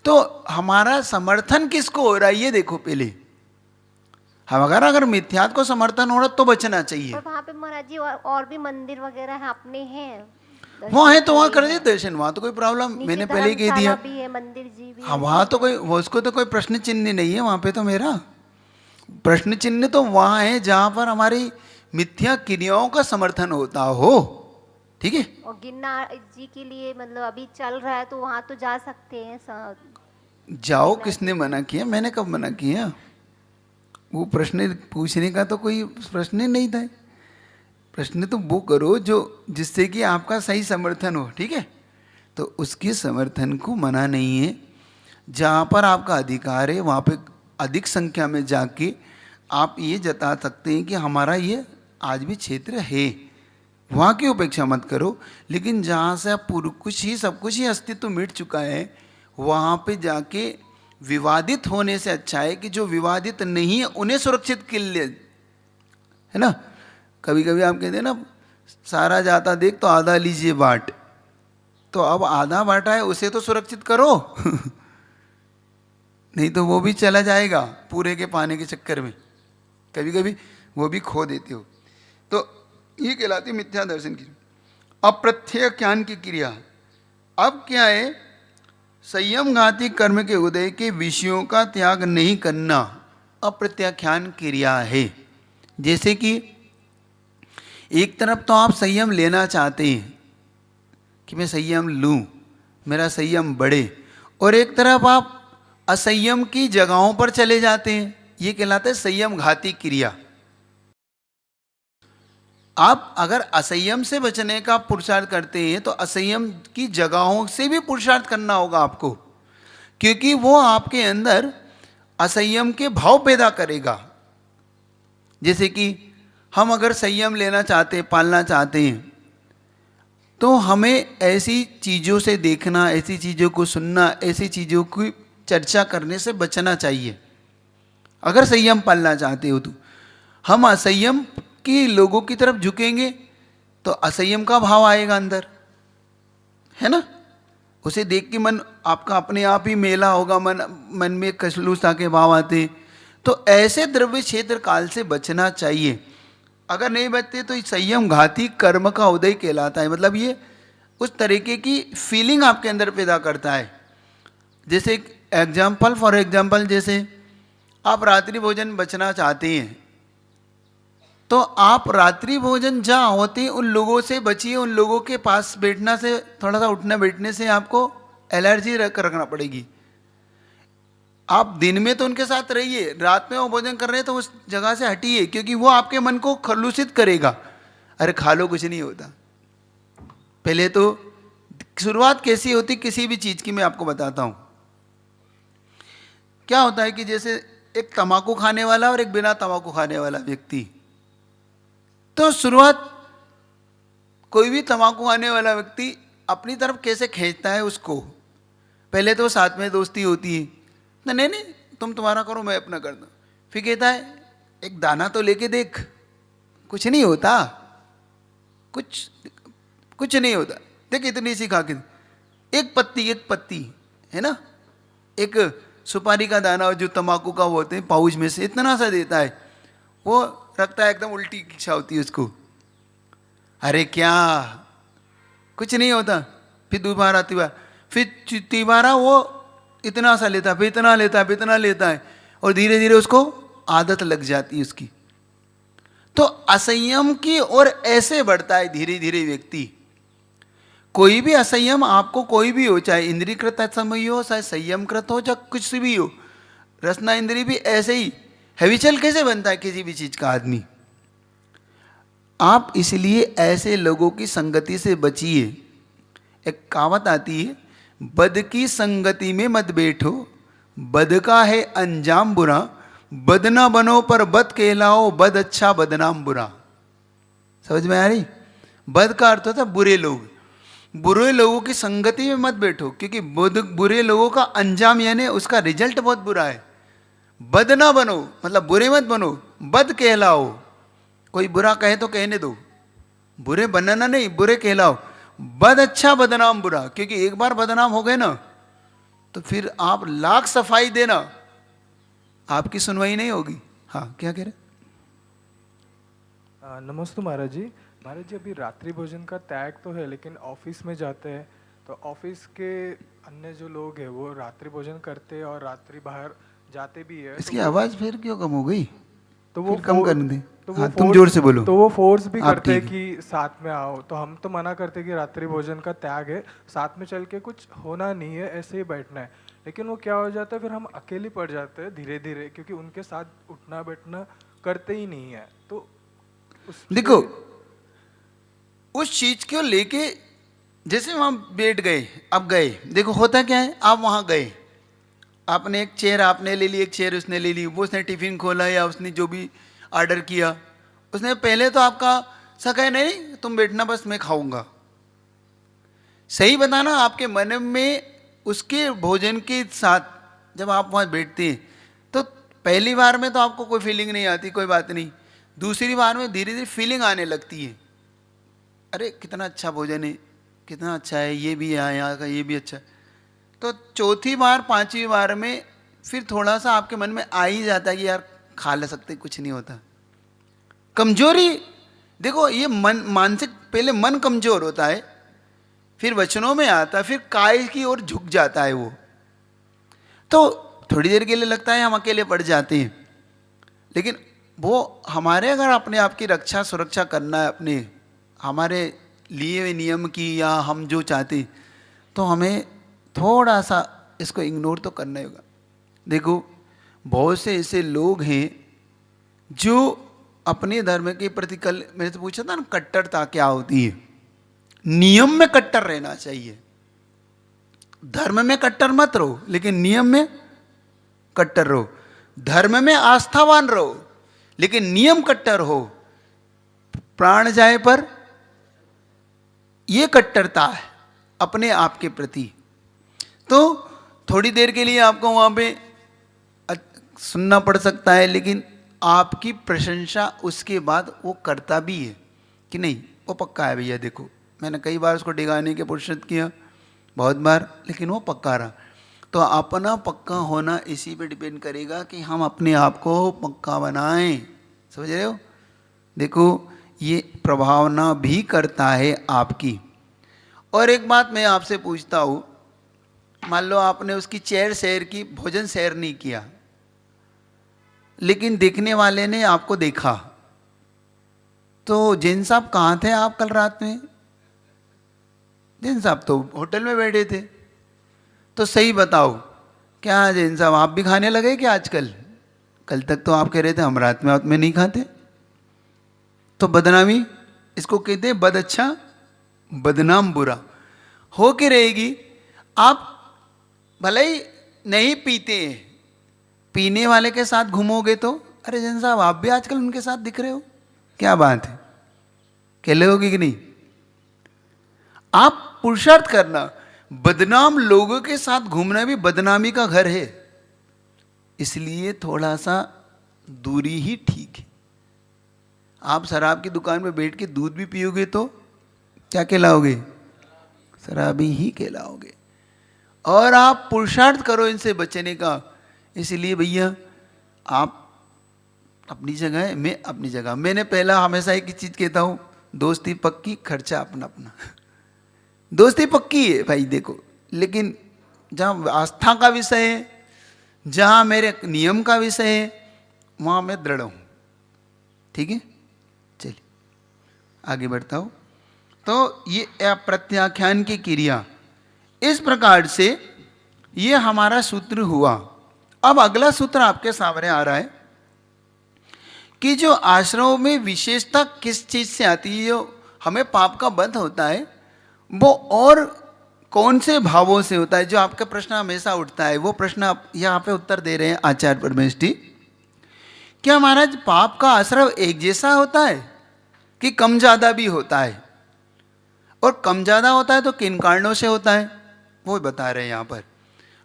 तो हमारा समर्थन किसको हो रहा है ये देखो पहले। हम अगर मिथ्यात को समर्थन हो रहा तो बचना चाहिए। और वहाँ पे महाराज जी और भी मंदिर वगैरह है अपने हैं, वहाँ है तो वहाँ कर दे दर्शन, वहाँ तो कोई प्रॉब्लम, मैंने पहले ही कह दिया। भी है, मंदिर जी भी हाँ वहाँ तो कोई, उसको तो कोई प्रश्न चिन्ह नहीं है वहाँ पे। तो मेरा प्रश्न चिन्ह तो वहाँ है जहाँ पर हमारी मिथ्या क्रियाओं का समर्थन होता हो। ठीक है। और गिरनार जी के लिए मतलब अभी चल रहा है तो वहाँ तो जा सकते हैं। जाओ, किसने मना किया? मैंने कब मना किया? वो प्रश्न पूछने का तो कोई प्रश्न नहीं था। प्रश्न तो वो करो जो जिससे कि आपका सही समर्थन हो। ठीक है, तो उसके समर्थन को मना नहीं है। जहाँ पर आपका अधिकार है वहाँ पे अधिक संख्या में जाके आप ये जता सकते हैं कि हमारा ये आज भी क्षेत्र है, वहाँ की उपेक्षा मत करो, लेकिन जहाँ से आप पूर्व कुछ ही सब कुछ ही अस्तित्व मिट चुका है, वहाँ पे जाके विवादित होने से अच्छा है कि जो विवादित नहीं है उन्हें सुरक्षित कर ले, है ना। कभी कभी आप कहते हैं ना, सारा जाता देख तो आधा लीजिए बाट, तो अब आधा बांटा है उसे तो सुरक्षित करो नहीं तो वो भी चला जाएगा पूरे के पाने के चक्कर में, कभी कभी वो भी खो देते हो। तो ये कहलाती मिथ्या दर्शन की। अप्रत्यय ज्ञान की क्रिया। अब क्या है, संयम घाती कर्म के उदय के विषयों का त्याग नहीं करना अप्रत्याख्यान क्रिया है। जैसे कि एक तरफ तो आप संयम लेना चाहते हैं कि मैं संयम लूं, मेरा संयम बढ़े, और एक तरफ आप असंयम की जगहों पर चले जाते हैं, ये कहलाता है संयम घाती क्रिया। आप अगर असंयम से बचने का पुरुषार्थ करते हैं तो असंयम की जगहों से भी पुरुषार्थ करना होगा आपको, क्योंकि वो आपके अंदर असंयम के भाव पैदा करेगा। जैसे कि हम अगर संयम लेना चाहते हैं, पालना चाहते हैं, तो हमें ऐसी चीज़ों से देखना, ऐसी चीज़ों को सुनना, ऐसी चीज़ों की चर्चा करने से बचना चाहिए। अगर संयम पालना चाहते हो तो हम असंयम कि लोगों की तरफ झुकेंगे तो असंयम का भाव आएगा अंदर, है ना। उसे देख के मन आपका अपने आप ही मेला होगा, मन में कसलूसा के भाव आते। तो ऐसे द्रव्य क्षेत्र काल से बचना चाहिए। अगर नहीं बचते तो संयम घाती कर्म का उदय कहलाता है। मतलब ये उस तरीके की फीलिंग आपके अंदर पैदा करता है। जैसे एग्जाम्पल फॉर एग्जाम्पल, जैसे आप रात्रि भोजन बचना चाहते हैं तो आप रात्रि भोजन जहाँ होते हैं उन लोगों से बचिए। उन लोगों के पास बैठना से, थोड़ा सा उठने बैठने से आपको एलर्जी रखना पड़ेगी। आप दिन में तो उनके साथ रहिए, रात में वो भोजन कर रहे हैं तो उस जगह से हटिए, क्योंकि वो आपके मन को खलूषित करेगा। अरे खा लो, कुछ नहीं होता। पहले तो शुरुआत कैसी होती किसी भी चीज़ की मैं आपको बताता हूँ। क्या होता है कि जैसे एक तम्बाकू खाने वाला और एक बिना तम्बाकू खाने वाला व्यक्ति, तो शुरुआत कोई भी तम्बाकू खाने वाला व्यक्ति अपनी तरफ कैसे खींचता है उसको, पहले तो साथ में दोस्ती होती है, नहीं नहीं तुम तुम्हारा करो मैं अपना करता हूँ। फिर कहता है एक दाना तो लेके देख, कुछ नहीं होता, कुछ नहीं होता, देख इतनी सी खा के, एक पत्ती है ना, एक सुपारी का दाना जो तम्बाकू का होते हैं पाउच में से इतना सा देता है, वो रखता है, एकदम उल्टी इच्छा होती है उसको। अरे क्या, कुछ नहीं होता। फिर दोबारा फिर तिबारा वो इतना सा लेता है, फिर इतना लेता है, फिर इतना लेता है, और धीरे धीरे उसको आदत लग जाती है उसकी। तो असंयम की ओर ऐसे बढ़ता है धीरे धीरे व्यक्ति। कोई भी असंयम आपको कोई भी हो, चाहे इंद्रियकृत असंयम हो, चाहे संयमकृत हो, चाहे कुछ भी हो, रसना इंद्रिय भी ऐसे ही हैबिचुअल कैसे बनता है किसी भी चीज का आदमी। आप इसलिए ऐसे लोगों की संगति से बचिए। एक कहावत आती है, बद की संगति में मत बैठो, बद का है अंजाम बुरा, बद ना बनो पर बद कहलाओ, बद अच्छा बदनाम बुरा। समझ में आ रही? बद का अर्थ होता है बुरे लोग। बुरे लोगों की संगति में मत बैठो, क्योंकि बुरे लोगों का अंजाम यानी उसका रिजल्ट बहुत बुरा है। बद ना बनो मतलब बुरे मत बनो, बद कहलाओ। कोई बुरा कहे तो कहने दो, बुरे बनना नहीं, बुरे कहलाओ। बद अच्छा बदनाम बुरा, क्योंकि एक बार बदनाम हो गए ना तो फिर आप लाख सफाई देना, आपकी सुनवाई नहीं होगी। हाँ क्या कह रहे? नमस्ते महाराज जी। महाराज जी, अभी रात्रि भोजन का त्याग तो है, लेकिन ऑफिस में जाते हैं तो ऑफिस के अन्य जो लोग हैं वो रात्रि भोजन करते हैं और रात्रि बाहर जाते भी है। इसकी आवाज फिर क्यों कम हो गई? तो वो कम करने दे। तो हाँ, तुम जोर से बोलो। तो वो फोर्स भी आप करते हैं ठीक है। कि साथ में आओ, तो हम तो मना करते हैं कि रात्रि भोजन का त्याग है, साथ में चल के कुछ होना नहीं है, ऐसे ही बैठना है। लेकिन वो क्या हो जाता है, फिर हम अकेले पड़ जाते हैं धीरे धीरे, क्योंकि उनके साथ उठना बैठना करते ही नहीं है। तो देखो उस चीज को लेके, जैसे वहां बैठ गए, अब गए, देखो होता क्या है, आप वहां गए, आपने एक चेयर आपने ले ली, एक चेयर उसने ले ली, वो उसने टिफिन खोला या उसने जो भी ऑर्डर किया, उसने पहले तो आपका ऐसा कहे नहीं तुम बैठना बस मैं खाऊंगा। सही बताना, आपके मन में उसके भोजन के साथ जब आप वहाँ बैठते हैं तो पहली बार में तो आपको कोई फीलिंग नहीं आती, कोई बात नहीं। दूसरी बार में धीरे धीरे फीलिंग आने लगती है, अरे कितना अच्छा भोजन है, कितना अच्छा है, ये भी है यहाँ का, ये भी अच्छा है। तो चौथी बार पांचवी बार में फिर थोड़ा सा आपके मन में आ ही जाता है कि यार खा ले सकते, कुछ नहीं होता। कमजोरी देखो, ये मन मानसिक, पहले मन कमजोर होता है, फिर वचनों में आता है, फिर काय की ओर झुक जाता है वो। तो थोड़ी देर के लिए लगता है हम अकेले पड़ जाते हैं, लेकिन वो हमारे अगर अपने आप की रक्षा सुरक्षा करना है, अपने हमारे लिए हुए नियम की या हम जो चाहते, तो हमें थोड़ा सा इसको इग्नोर तो करना ही होगा। देखो बहुत से ऐसे लोग हैं जो अपने धर्म के प्रति, कल मैंने तो पूछा था ना कट्टरता क्या होती है। नियम में कट्टर रहना चाहिए, धर्म में कट्टर मत रहो लेकिन नियम में कट्टर रहो। धर्म में आस्थावान रहो लेकिन नियम कट्टर हो। प्राण जाए पर यह कट्टरता है अपने आप के प्रति। तो थोड़ी देर के लिए आपको वहां पे सुनना पड़ सकता है, लेकिन आपकी प्रशंसा उसके बाद वो करता भी है कि नहीं वो पक्का है भैया। देखो मैंने कई बार उसको डिगाने की कोशिश किया, बहुत बार, लेकिन वो पक्का रहा। तो अपना पक्का होना इसी पे डिपेंड करेगा कि हम अपने आप को पक्का बनाएं। समझ रहे हो? देखो ये प्रभावना भी करता है आपकी। और एक बात मैं आपसे पूछता हूँ, मान लो आपने उसकी चेयर शेयर की, भोजन शेयर नहीं किया, लेकिन देखने वाले ने आपको देखा, तो जैन साहब कहाँ थे आप कल रात में? जैन साहब तो होटल में बैठे थे। तो सही बताओ, क्या जैन साहब आप भी खाने लगे क्या आजकल? कल तक तो आप कह रहे थे हम रात में नहीं खाते। तो बदनामी इसको कहते हैं, बद अच्छा बदनाम बुरा हो के रहेगी। आप भले ही नहीं पीते, पीने वाले के साथ घूमोगे तो अरे जैन साहब आप भी आजकल उनके साथ दिख रहे हो, क्या बात है, कह लोगे कि नहीं? आप पुरुषार्थ करना, बदनाम लोगों के साथ घूमना भी बदनामी का घर है, इसलिए थोड़ा सा दूरी ही ठीक है। आप शराब की दुकान में बैठ के दूध भी पियोगे तो क्या कहलाओगे? शराबी ही कहलाओगे। और आप पुरुषार्थ करो इनसे बचने का। इसलिए भैया आप अपनी जगह है, मैं अपनी जगह। मैंने पहला हमेशा एक ही चीज़ कहता हूँ, दोस्ती पक्की, खर्चा अपना अपना। दोस्ती पक्की है भाई देखो, लेकिन जहाँ आस्था का विषय है, जहाँ मेरे नियम का विषय है, वहाँ मैं दृढ़ हूँ। ठीक है, चलिए आगे बढ़ता हूँ। तो ये प्रत्याख्यान की क्रिया, इस प्रकार से ये हमारा सूत्र हुआ। अब अगला सूत्र आपके सामने आ रहा है कि जो आश्रमों में विशेषता किस चीज़ से आती है, जो हमें पाप का बंध होता है, वो और कौन से भावों से होता है? जो आपका प्रश्न हमेशा उठता है, वो प्रश्न आप यहाँ पे उत्तर दे रहे हैं आचार्य परमेष्ठी। क्या महाराज पाप का आश्रव एक जैसा होता है कि कम ज़्यादा भी होता है? और कम ज़्यादा होता है तो किन कारणों से होता है, वो बता रहे हैं यहाँ पर।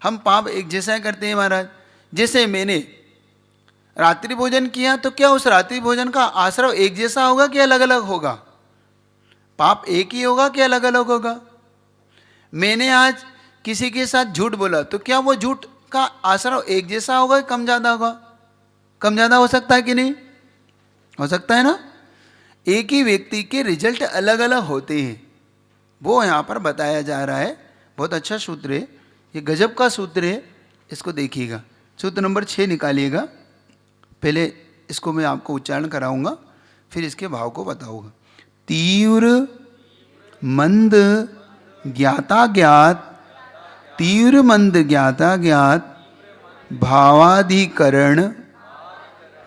हम पाप एक जैसा करते हैं महाराज। जैसे मैंने रात्रि भोजन किया, तो क्या उस रात्रि भोजन का आश्रव एक जैसा होगा कि अलग अलग होगा? पाप एक ही होगा कि अलग अलग होगा? मैंने आज किसी के साथ झूठ बोला, तो क्या वो झूठ का आश्रव एक जैसा होगा कि कम ज़्यादा होगा? कम ज़्यादा हो सकता है कि नहीं हो सकता है ना? एक ही व्यक्ति के रिजल्ट अलग अलग होते हैं, वो यहाँ पर बताया जा रहा है। बहुत अच्छा सूत्र है, ये गजब का सूत्र है, इसको देखिएगा। सूत्र नंबर 6 निकालिएगा। पहले इसको मैं आपको उच्चारण कराऊंगा, फिर इसके भाव को बताऊंगा। तीव्र मंद ज्ञाता ज्ञात, तीव्र मंद ज्ञाता ज्ञात, भावाधिकरण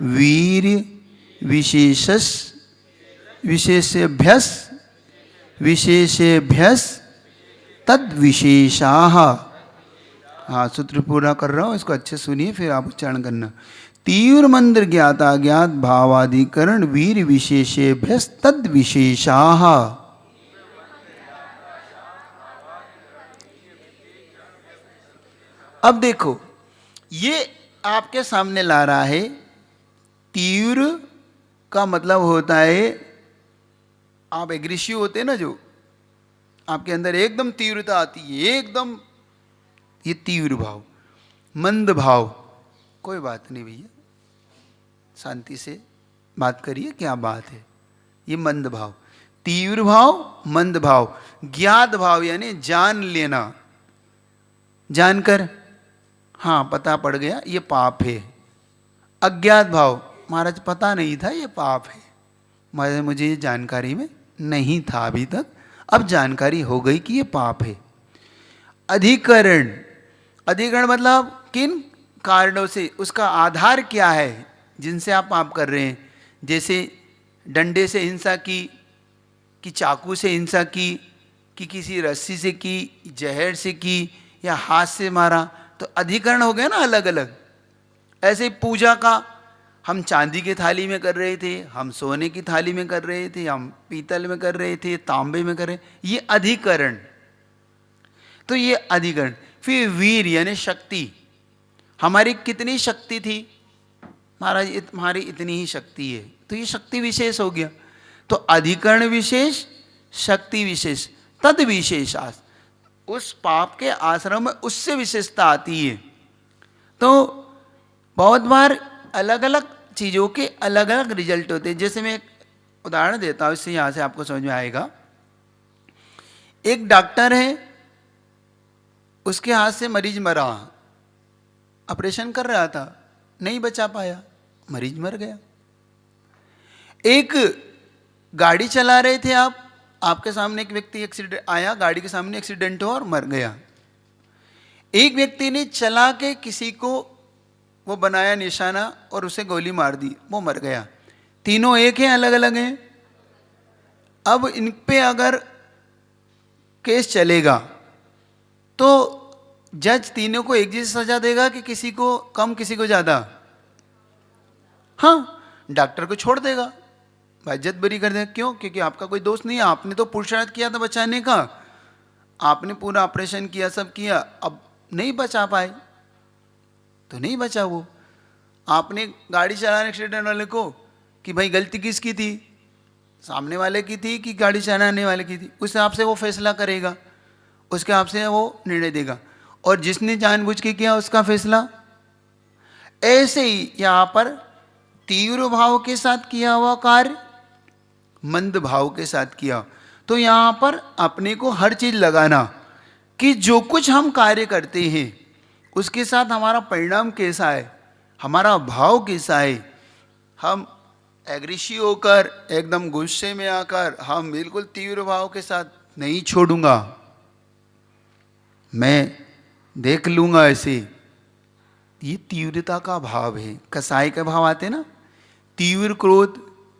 वीर विशेषस विशेषेभ्यस विशेषेभ्यस तद विशेषाः। हाँ सूत्र पूरा कर रहा हूँ, इसको अच्छे सुनिए फिर आप उच्चारण करना। तीव्र मंद ज्ञाता ज्ञात भावाधिकरण वीर विशेषेभ्यस्तद विशेषाः। अब देखो, ये आपके सामने ला रहा है। तीव्र का मतलब होता है, आप एग्रेसिव होते हैं ना, जो आपके अंदर एकदम तीव्रता आती है, एकदम, ये तीव्र भाव। मंद भाव, कोई बात नहीं भैया, शांति से बात करिए, क्या बात है, ये मंद भाव। तीव्र भाव, मंद भाव। ज्ञात भाव यानी जान लेना, जानकर हाँ पता पड़ गया ये पाप है। अज्ञात भाव, महाराज पता नहीं था ये पाप है, महाराज मुझे ये जानकारी में नहीं था अभी तक, अब जानकारी हो गई कि ये पाप है। अधिकरण, अधिकरण मतलब किन कारणों से, उसका आधार क्या है जिनसे आप पाप कर रहे हैं। जैसे डंडे से हिंसा की, कि चाकू से हिंसा की, कि किसी रस्सी से की, जहर से की, या हाथ से मारा, तो अधिकरण हो गया ना अलग अलग। ऐसे ही पूजा का, हम चांदी की थाली में कर रहे थे, हम सोने की थाली में कर रहे थे, हम पीतल में कर रहे थे, तांबे में कर रहे, ये अधिकरण। तो ये अधिकरण। फिर वीर यानी शक्ति, हमारी कितनी शक्ति थी, महाराज हमारी इतनी ही शक्ति है, तो ये शक्ति विशेष हो गया। तो अधिकरण विशेष, शक्ति विशेष, तद विशेषास, उस पाप के आश्रम में उससे विशेषता आती है। तो बहुत बार अलग अलग चीज़ों के अलग अलग रिजल्ट होते हैं। जैसे मैं एक उदाहरण देता हूँ, इससे यहाँ से आपको समझ में आएगा। एक डॉक्टर है, उसके हाथ से मरीज मरा, ऑपरेशन कर रहा था, नहीं बचा पाया, मरीज मर गया। एक गाड़ी चला रहे थे आप, आपके सामने एक व्यक्ति एक्सीडेंट आया, गाड़ी के सामने एक्सीडेंट हुआ और मर गया। एक व्यक्ति ने चला के किसी को वो बनाया निशाना और उसे गोली मार दी, वो मर गया। तीनों एक हैं, अलग अलग हैं। अब इन पे अगर केस चलेगा तो जज तीनों को एक जैसी सजा देगा कि किसी को कम किसी को ज़्यादा? हाँ, डॉक्टर को छोड़ देगा, इज्जत बरी कर देगा। क्यों? क्योंकि आपका कोई दोष नहीं है, आपने तो पुरुषार्थ किया था बचाने का, आपने पूरा ऑपरेशन किया, सब किया, अब नहीं बचा पाए तो नहीं बचा। वो आपने गाड़ी चलाने एक्सीडेंट वाले को कि भाई गलती किसकी थी, सामने वाले की थी कि गाड़ी चलाने वाले की थी, उस हिसाब से वो फैसला करेगा, उसके हिसाब से वो निर्णय देगा। और जिसने जानबूझ के किया उसका फैसला। ऐसे ही यहाँ पर तीव्र भाव के साथ किया हुआ कार्य, मंद भाव के साथ किया, तो यहाँ पर अपने को हर चीज लगाना कि जो कुछ हम कार्य करते हैं उसके साथ हमारा परिणाम कैसा है, हमारा भाव कैसा है। हम एग्रेसिव होकर, एकदम गुस्से में आकर, हम बिल्कुल तीव्र भाव के साथ नहीं छोड़ूंगा, मैं देख लूंगा ऐसे, ये तीव्रता का भाव है। कसाई का भाव आते ना, तीव्र क्रोध,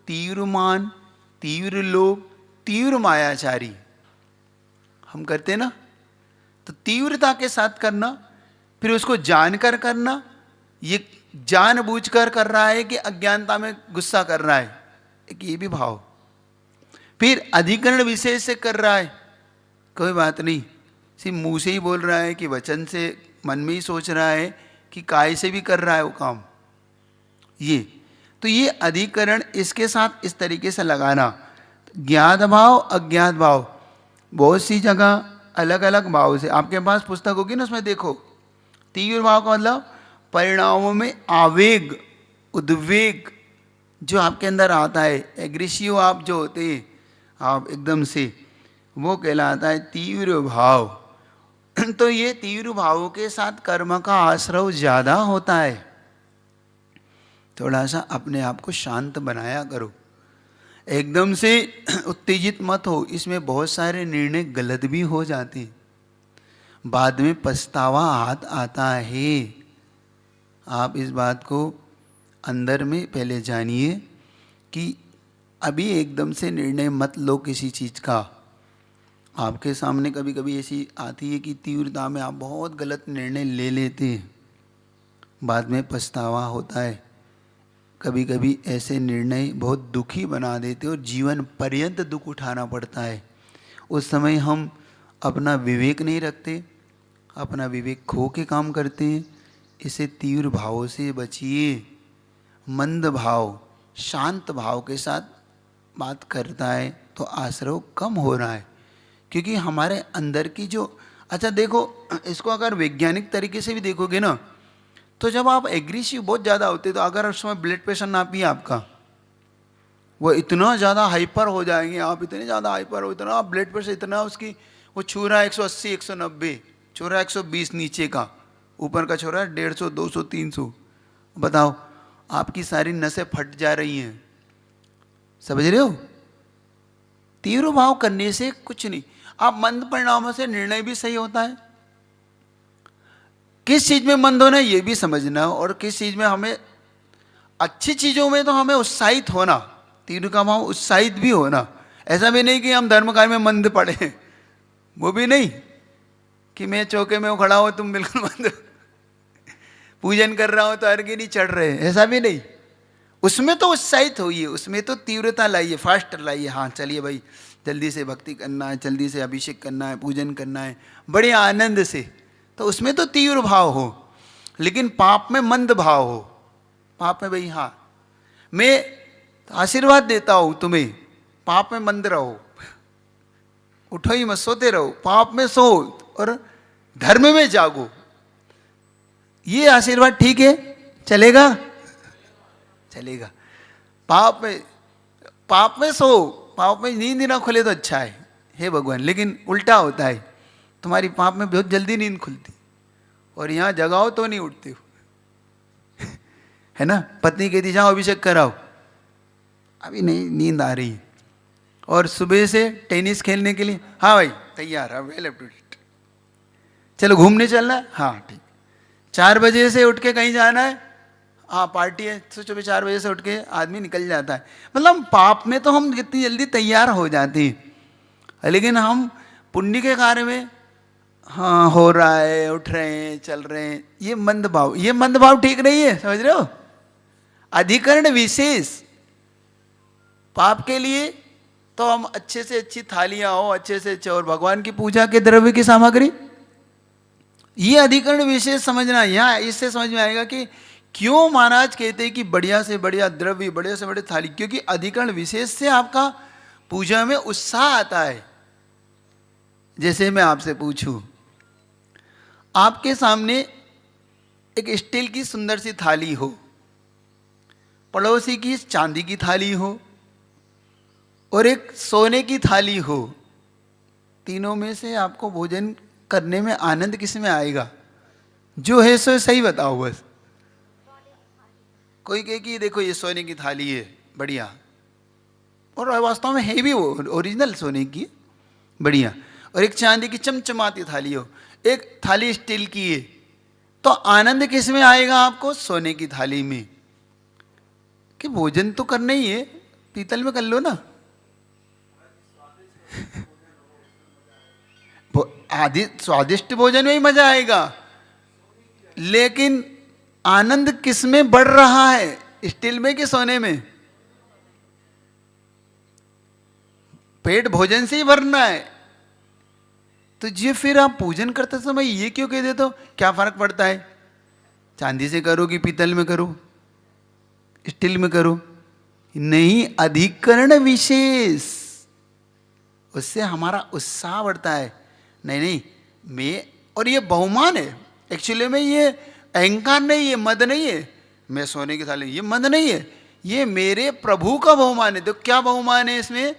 तीव्र मान, तीव्र लोभ, तीव्र मायाचारी, हम करते ना। तो तीव्रता के साथ करना, फिर उसको जानकर करना, ये जानबूझकर कर रहा है कि अज्ञानता में गुस्सा कर रहा है, एक ये भी भाव। फिर अधिकरण विशेष से कर रहा है, कोई बात नहीं, सिर्फ मुंह से ही बोल रहा है कि वचन से, मन में ही सोच रहा है कि काय से भी कर रहा है वो काम, ये तो ये अधिकरण इसके साथ इस तरीके से लगाना। ज्ञात भाव, अज्ञात भाव, बहुत सी जगह अलग अलग भाव से, आपके पास पुस्तक होगी ना, उसमें देखो। तीव्र भाव का मतलब परिणामों में आवेग, उद्वेग जो आपके अंदर आता है, एग्रेसिव आप जो होते हैं आप एकदम से, वो कहलाता है तीव्र भाव। तो ये तीव्र भावों के साथ कर्म का आश्रव ज्यादा होता है। थोड़ा सा अपने आप को शांत बनाया करो, एकदम से उत्तेजित मत हो, इसमें बहुत सारे निर्णय गलत भी हो जाते हैं, बाद में पछतावा हाथ आता है। आप इस बात को अंदर में पहले जानिए कि अभी एकदम से निर्णय मत लो किसी चीज़ का। आपके सामने कभी कभी ऐसी आती है कि तीव्रता में आप बहुत गलत निर्णय ले लेते हैं, बाद में पछतावा होता है। कभी कभी ऐसे निर्णय बहुत दुखी बना देते और जीवन पर्यंत दुख उठाना पड़ता है। उस समय हम अपना विवेक नहीं रखते, अपना विवेक खो के काम करते हैं। इसे तीव्र भावों से बचिए। मंद भाव, शांत भाव के साथ बात करता है तो आश्रव कम हो रहा है, क्योंकि हमारे अंदर की जो, अच्छा देखो, इसको अगर वैज्ञानिक तरीके से भी देखोगे ना, तो जब आप एग्रेसिव बहुत ज़्यादा होते तो अगर उस समय ब्लड प्रेशर नापिए आपका, वो इतना ज़्यादा हाइपर हो जाएंगे, आप इतने ज़्यादा हाइपर हो, इतना ब्लड प्रेशर इतना उसकी, वो छू रहा है 180 190, छू रहा है 120, नीचे का, ऊपर का छू रहा है 150 200 300। बताओ, आपकी सारी नसें फट जा रही हैं। समझ रहे हो? तीव्र भाव करने से कुछ नहीं। आप मंद परिणामों से निर्णय भी सही होता है। किस चीज में मंद होना है ये भी समझना, और किस चीज में हमें, अच्छी चीजों में तो हमें उत्साहित होना, तीव्र का भाव उत्साहित भी होना। ऐसा भी नहीं कि हम धर्म कार्य में मंद पड़े, वो भी नहीं कि मैं चौके में खड़ा हूं तुम बिल्कुल मंद, पूजन कर रहा हूं तो अर्घ्य नहीं चढ़ रहे, ऐसा भी नहीं। उसमें तो उत्साहित होइए, उसमें तो तीव्रता लाइए, फास्ट लाइए। हाँ चलिए भाई, जल्दी से भक्ति करना है, जल्दी से अभिषेक करना है, पूजन करना है, बड़े आनंद से, तो उसमें तो तीव्र भाव हो। लेकिन पाप में मंद भाव हो, पाप में भाई हाँ मैं आशीर्वाद देता हूं तुम्हें, पाप में मंद रहो, उठो ही मत, सोते रहो, पाप में सो और धर्म में जागो, ये आशीर्वाद ठीक है? चलेगा? चलेगा। पाप में सो, पाप में नींद ना खुले तो अच्छा है, हे भगवान। लेकिन उल्टा होता है, तुम्हारी पाप में बहुत जल्दी नींद खुलती और यहाँ जगाओ तो नहीं उठते हो है ना। पत्नी कहती जाओ अभिषेक कराओ, अभी नहीं, नींद आ रही है। और सुबह से टेनिस खेलने के लिए, हाँ भाई तैयार, अब वेल अप टू डेट, चलो घूमने चलना है, हाँ ठीक। 4 बजे से उठ के कहीं जाना है, हाँ पार्टी है, सोचो भी 4 बजे से उठ के आदमी निकल जाता है। मतलब पाप में तो हम कितनी जल्दी तैयार हो जाते हैं, लेकिन हम पुण्य के कार्य में हाँ हो रहा है, उठ रहे हैं, चल रहे हैं, ये मंद भाव, ये मंद भाव ठीक नहीं है। समझ रहे हो? अधिकरण विशेष पाप के लिए तो हम अच्छे से अच्छी थालियां हो, अच्छे से अच्छे, और भगवान की पूजा के द्रव्य की सामग्री, ये अधिकरण विशेष समझना। यहाँ इससे समझ में आएगा कि क्यों महाराज कहते हैं कि बढ़िया से बढ़िया द्रव्य, बढ़िया से बढ़िया थाली, क्योंकि अधिकरण विशेष से आपका पूजा में उत्साह आता है। जैसे मैं आपसे पूछूं, आपके सामने एक स्टील की सुंदर सी थाली हो, पड़ोसी की चांदी की थाली हो, और एक सोने की थाली हो, तीनों में से आपको भोजन करने में आनंद किस में आएगा? जो है सो सही बताओ बस। कोई कहे कि देखो ये सोने की थाली है बढ़िया, और वास्तव में है भी वो ओरिजिनल सोने की बढ़िया, और एक चांदी की चमचमाती थाली हो, एक थाली स्टील की है, तो आनंद किस में आएगा आपको? सोने की थाली में। कि भोजन तो करना ही है, पीतल में कर लो ना आदि स्वादिष्ट भोजन में ही मजा आएगा, लेकिन आनंद किस में बढ़ रहा है? स्टील में कि सोने में? पेट भोजन से ही भरना है। तो ये फिर आप पूजन करते समय ये क्यों कह देते हो? क्या फर्क पड़ता है चांदी से करो कि पीतल में करो, स्टील में करो? नहीं, अधिकरण विशेष, उससे हमारा उत्साह बढ़ता है। नहीं नहीं मैं, और ये बहुमान है एक्चुअली में, ये अहंकार नहीं है, मद नहीं है। मैं सोने की थाली, ये मद नहीं है, ये मेरे प्रभु का बहुमान है। तो क्या बहुमान है इसमें?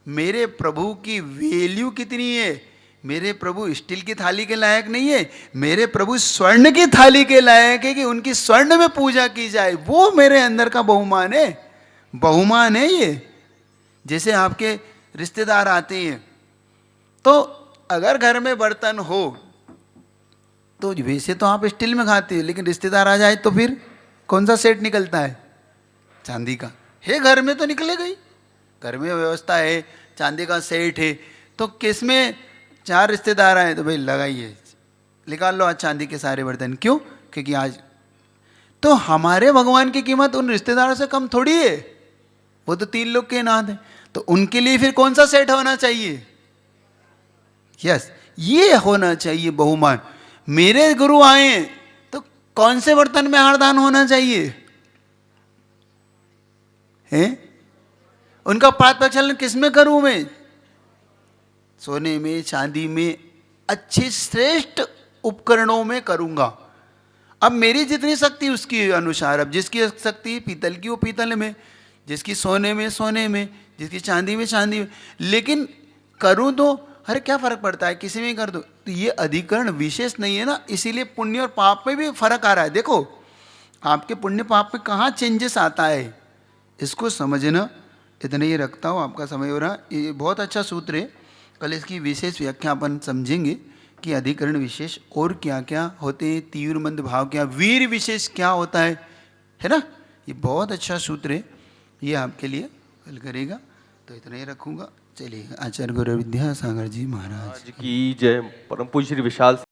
मेरे प्रभु की वैल्यू कितनी है? मेरे प्रभु स्टील की थाली के लायक नहीं है, मेरे प्रभु स्वर्ण की थाली के लायक है कि उनकी स्वर्ण में पूजा की जाए, वो मेरे अंदर का बहुमान है। बहुमान है ये। जैसे आपके रिश्तेदार आते हैं, तो अगर घर में बर्तन हो तो वैसे तो आप स्टील में खाते हो, लेकिन रिश्तेदार आ जाए तो फिर कौन सा सेट निकलता है? चांदी का है, घर में तो निकलेगा ही, घर में व्यवस्था है, चांदी का सेट है। तो किस में 4 रिश्तेदार आए तो भाई लगाइए, निकाल लो आज चांदी के सारे बर्तन। क्यों? क्योंकि आज तो हमारे भगवान की कीमत उन रिश्तेदारों से कम थोड़ी है, वो तो 3 लोग के नाथ है। तो उनके लिए फिर कौन सा सेट होना चाहिए? यस, ये होना चाहिए बहुमान। मेरे गुरु आए तो कौन से बर्तन में हारदान होना चाहिए? है उनका पाद प्रक्षालन किस में करूं मैं? सोने में, चांदी में, अच्छे श्रेष्ठ उपकरणों में करूंगा। अब मेरी जितनी शक्ति उसकी अनुसार, अब जिसकी शक्ति पीतल की वो पीतल में, जिसकी सोने में सोने में, जिसकी चांदी में चांदी में, लेकिन करूं तो अरे क्या फर्क पड़ता है, किसी में कर दो। तो ये अधिकरण विशेष नहीं है ना, इसीलिए पुण्य और पाप में भी फर्क आ रहा है। देखो आपके पुण्य पाप में कहाँ चेंजेस आता है, इसको समझना। इतना ही रखता हूँ, आपका समय हो रहा। ये बहुत अच्छा सूत्र है, कल इसकी विशेष व्याख्या अपन समझेंगे कि अधिकरण विशेष और क्या क्या होते हैं, तीव्र मंद भाव क्या, वीर विशेष क्या होता है ना। ये बहुत अच्छा सूत्र है, ये आपके लिए कल करेगा। तो इतना ही रखूँगा। चलिए, आचार्य गुरु विद्यासागर जी महाराज की जय। परम पूज्य श्री विशाल